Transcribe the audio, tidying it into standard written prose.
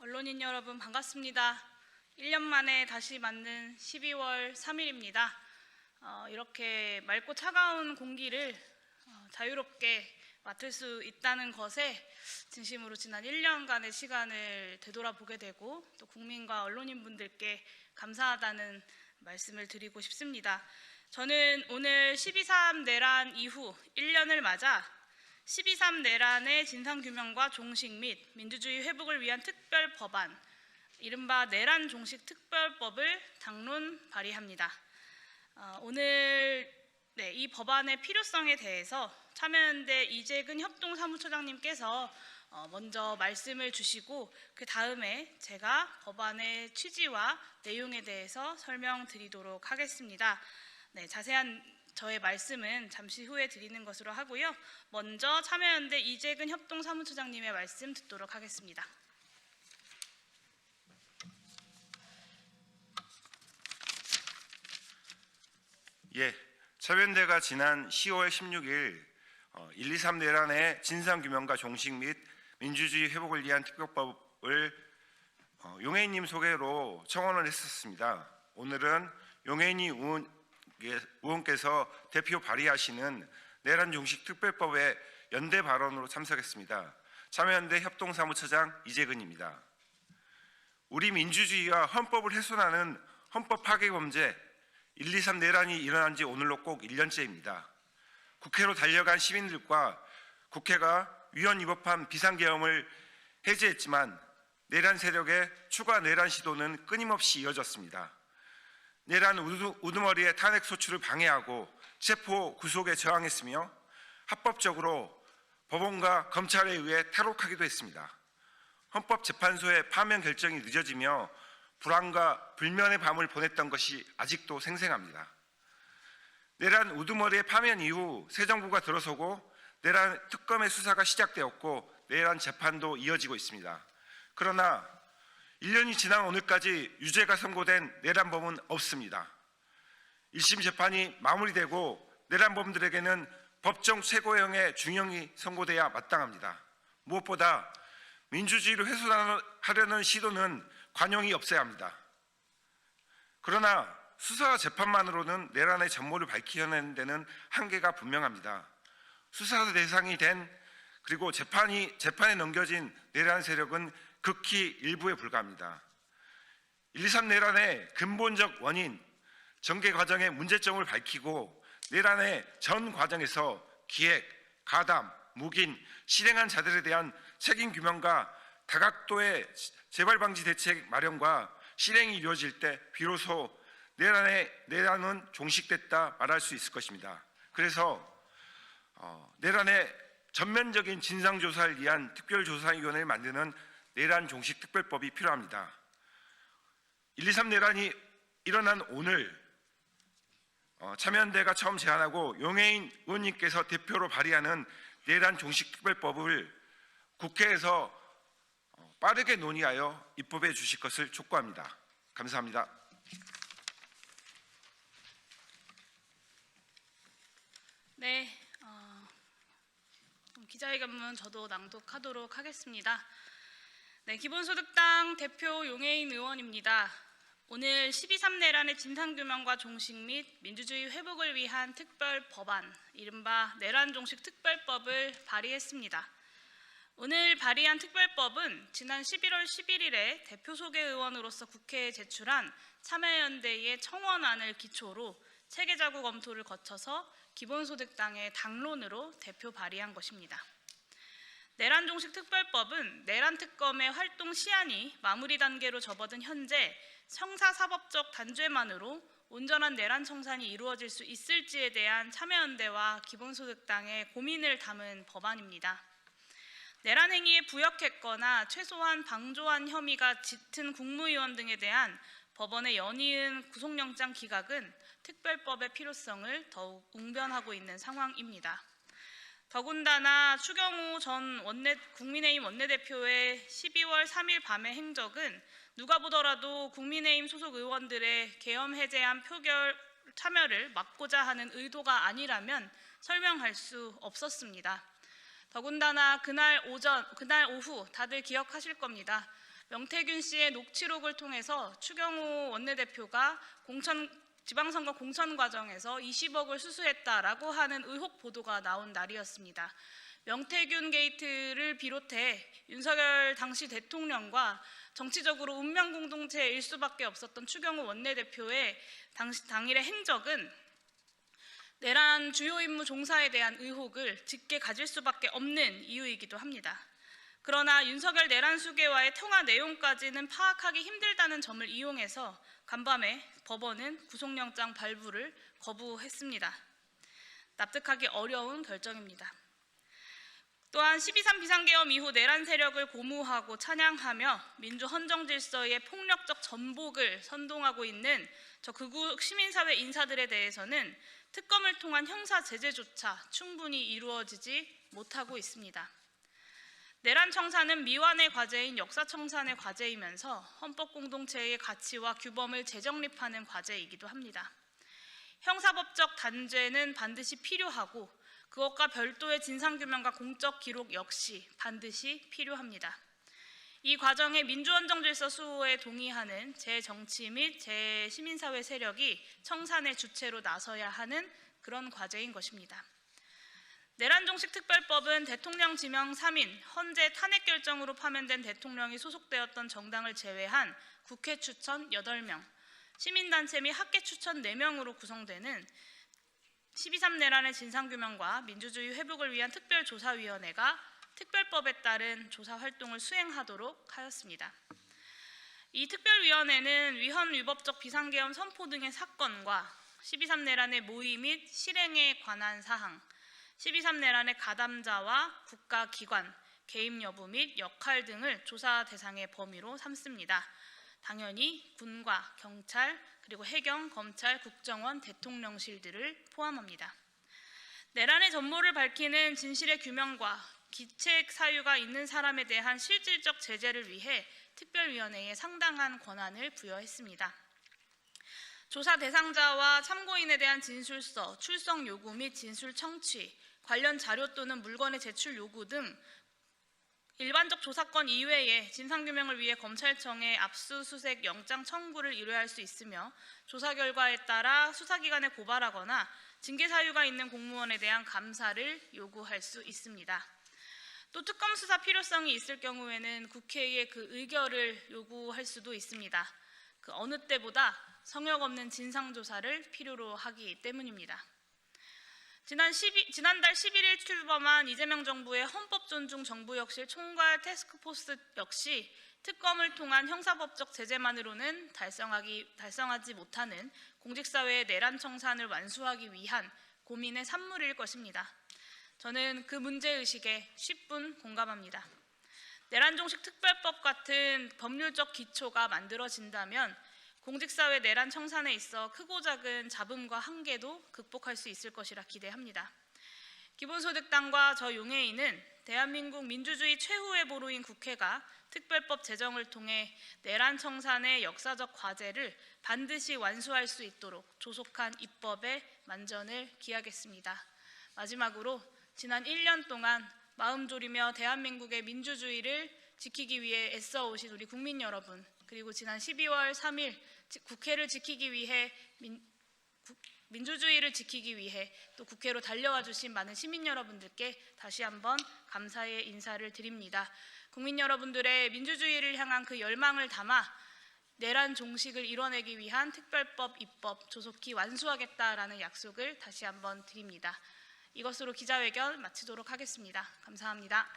언론인 여러분 반갑습니다. 1년 만에 다시 맞는 12월 3일입니다. 이렇게 맑고 차가운 공기를 자유롭게 맡을 수 있다는 것에 진심으로 지난 1년간의 시간을 되돌아보게 되고 또 국민과 언론인분들께 감사하다는 말씀을 드리고 싶습니다. 저는 오늘 12.3 내란 이후 1년을 맞아 12.3 내란의 진상규명과 종식 및 민주주의 회복을 위한 특별 법안, 이른바 내란 종식 특별법을 당론 발의합니다. 오늘 이 법안의 필요성에 대해서 참여연대 이재근 협동사무처장님께서 먼저 말씀을 주시고 그 다음에 제가 법안의 취지와 내용에 대해서 설명드리도록 하겠습니다. 자세한 저의 말씀은 잠시 후에 드리는 것으로 하고요. 먼저 참여연대 이재근 협동사무처장님의 말씀 듣도록 하겠습니다. 참여연대가 지난 10월 16일 1.2.3 내란의 진상규명과 종식 및 민주주의 회복을 위한 특별법을 용혜인님 소개로 청원을 했었습니다. 오늘은 용혜인 의원께서 대표 발의하시는 내란 종식 특별법의 연대 발언으로 참석했습니다. 참여연대 협동사무처장 이재근입니다. 우리 민주주의와 헌법을 훼손하는 헌법 파괴 범죄 1.2.3 내란이 일어난 지 오늘로 꼭 1년째입니다. 국회로 달려간 시민들과 국회가 위헌 위법한 비상계엄을 해제했지만 내란 세력의 추가 내란 시도는 끊임없이 이어졌습니다. 내란 우두머리의 탄핵 소추를 방해하고 체포 구속에 저항했으며 합법적으로 법원과 검찰에 의해 탈옥하기도 했습니다. 헌법재판소의 파면 결정이 늦어지며 불안과 불면의 밤을 보냈던 것이 아직도 생생합니다. 내란 우두머리의 파면 이후 새 정부가 들어서고 내란 특검의 수사가 시작되었고 내란 재판도 이어지고 있습니다. 그러나 1년이 지난 오늘까지 유죄가 선고된 내란범은 없습니다. 1심 재판이 마무리되고 내란범들에게는 법정 최고형의 중형이 선고돼야 마땅합니다. 무엇보다 민주주의를 훼손하려는 시도는 관용이 없어야 합니다. 그러나 수사와 재판만으로는 내란의 전모를 밝히려는 데는 한계가 분명합니다. 수사 대상이 된 그리고 재판에 넘겨진 내란 세력은 극히 일부에 불과합니다. 1.2.3 내란의 근본적 원인, 전개 과정의 문제점을 밝히고 내란의 전 과정에서 기획, 가담, 묵인, 실행한 자들에 대한 책임 규명과 다각도의 재발 방지 대책 마련과 실행이 이루어질 때 비로소 내란은 종식됐다 말할 수 있을 것입니다. 그래서 내란의 전면적인 진상조사를 위한 특별조사위원회를 만드는 내란 종식 특별법이 필요합니다. 1.2.3 내란이 일어난 오늘 참여연대가 처음 제안하고 용혜인 의원님께서 대표로 발의하는 내란 종식 특별법을 국회에서 빠르게 논의하여 입법해 주실 것을 촉구합니다. 감사합니다. 기자회견문 저도 낭독하도록 하겠습니다. 기본소득당 대표 용혜인 의원입니다. 오늘 12.3 내란의 진상규명과 종식 및 민주주의 회복을 위한 특별 법안, 이른바 내란 종식 특별법을 발의했습니다. 오늘 발의한 특별법은 지난 11월 11일에 대표 소개 의원으로서 국회에 제출한 참여연대의 청원안을 기초로 체계자구 검토를 거쳐서 기본소득당의 당론으로 대표 발의한 것입니다. 내란 종식 특별법은 내란 특검의 활동 시한이 마무리 단계로 접어든 현재 형사사법적 단죄만으로 온전한 내란 청산이 이루어질 수 있을지에 대한 참여연대와 기본소득당의 고민을 담은 법안입니다. 내란 행위에 부역했거나 최소한 방조한 혐의가 짙은 국무위원 등에 대한 법원의 연이은 구속영장 기각은 특별법의 필요성을 더욱 웅변하고 있는 상황입니다. 더군다나 추경호 전 국민의힘 원내대표의 12월 3일 밤의 행적은 누가 보더라도 국민의힘 소속 의원들의 계엄 해제안 표결 참여를 막고자 하는 의도가 아니라면 설명할 수 없었습니다. 더군다나 그날 오후 다들 기억하실 겁니다. 명태균 씨의 녹취록을 통해서 추경호 원내대표가 지방선거 공천 과정에서 20억을 수수했다라고 하는 의혹 보도가 나온 날이었습니다. 명태균 게이트를 비롯해 윤석열 당시 대통령과 정치적으로 운명 공동체일 수밖에 없었던 추경호 원내대표의 당일의 행적은 내란 주요 임무 종사에 대한 의혹을 짙게 가질 수밖에 없는 이유이기도 합니다. 그러나 윤석열 내란 수계와의 통화 내용까지는 파악하기 힘들다는 점을 이용해서 간밤에 법원은 구속영장 발부를 거부했습니다. 납득하기 어려운 결정입니다. 또한 12.3 비상계엄 이후 내란 세력을 고무하고 찬양하며 민주 헌정 질서의 폭력적 전복을 선동하고 있는 저 극우 시민사회 인사들에 대해서는 특검을 통한 형사 제재조차 충분히 이루어지지 못하고 있습니다. 내란 청산은 미완의 과제인 역사 청산의 과제이면서 헌법 공동체의 가치와 규범을 재정립하는 과제이기도 합니다. 형사법적 단죄는 반드시 필요하고 그것과 별도의 진상규명과 공적 기록 역시 반드시 필요합니다. 이 과정에 민주헌정질서 수호에 동의하는 제정치 및 제시민사회 세력이 청산의 주체로 나서야 하는 그런 과제인 것입니다. 내란종식특별법은 대통령 지명 3인, 헌재 탄핵 결정으로 파면된 대통령이 소속되었던 정당을 제외한 국회 추천 8명, 시민단체 및 학계 추천 4명으로 구성되는 12.3 내란의 진상규명과 민주주의 회복을 위한 특별조사위원회가 특별법에 따른 조사활동을 수행하도록 하였습니다. 이 특별위원회는 위헌 위법적 비상계엄 선포 등의 사건과 12.3 내란의 모의 및 실행에 관한 사항, 12.3 내란의 가담자와 국가기관, 개입 여부 및 역할 등을 조사 대상의 범위로 삼습니다. 당연히 군과 경찰, 그리고 해경, 검찰, 국정원, 대통령실들을 포함합니다. 내란의 전모를 밝히는 진실의 규명과 기책 사유가 있는 사람에 대한 실질적 제재를 위해 특별위원회에 상당한 권한을 부여했습니다. 조사 대상자와 참고인에 대한 진술서, 출석 요구 및 진술 청취, 관련 자료 또는 물건의 제출 요구 등 일반적 조사건 이외에 진상규명을 위해 검찰청에 압수수색 영장 청구를 의뢰할 수 있으며 조사 결과에 따라 수사기관에 고발하거나 징계 사유가 있는 공무원에 대한 감사를 요구할 수 있습니다. 또 특검 수사 필요성이 있을 경우에는 국회의 그 의결을 요구할 수도 있습니다. 그 어느 때보다 성역 없는 진상조사를 필요로 하기 때문입니다. 지난달 11일 출범한 이재명 정부의 헌법존중 정부혁실 총괄 태스크포스 역시 특검을 통한 형사법적 제재만으로는 달성하지 못하는 공직사회의 내란 청산을 완수하기 위한 고민의 산물일 것입니다. 저는 그 문제의식에 10분 공감합니다. 내란종식 특별법 같은 법률적 기초가 만들어진다면 공직사회 내란 청산에 있어 크고 작은 잡음과 한계도 극복할 수 있을 것이라 기대합니다. 기본소득당과 저 용해인은 대한민국 민주주의 최후의 보루인 국회가 특별법 제정을 통해 내란 청산의 역사적 과제를 반드시 완수할 수 있도록 조속한 입법에 만전을 기하겠습니다. 마지막으로 지난 1년 동안 마음 졸이며 대한민국의 민주주의를 지키기 위해 애써오신 우리 국민 여러분, 그리고 지난 12월 3일 국회를 지키기 위해 민주주의를 지키기 위해 또 국회로 달려와 주신 많은 시민 여러분들께 다시 한번 감사의 인사를 드립니다. 국민 여러분들의 민주주의를 향한 그 열망을 담아 내란 종식을 이뤄내기 위한 특별법 입법 조속히 완수하겠다라는 약속을 다시 한번 드립니다. 이것으로 기자회견 마치도록 하겠습니다. 감사합니다.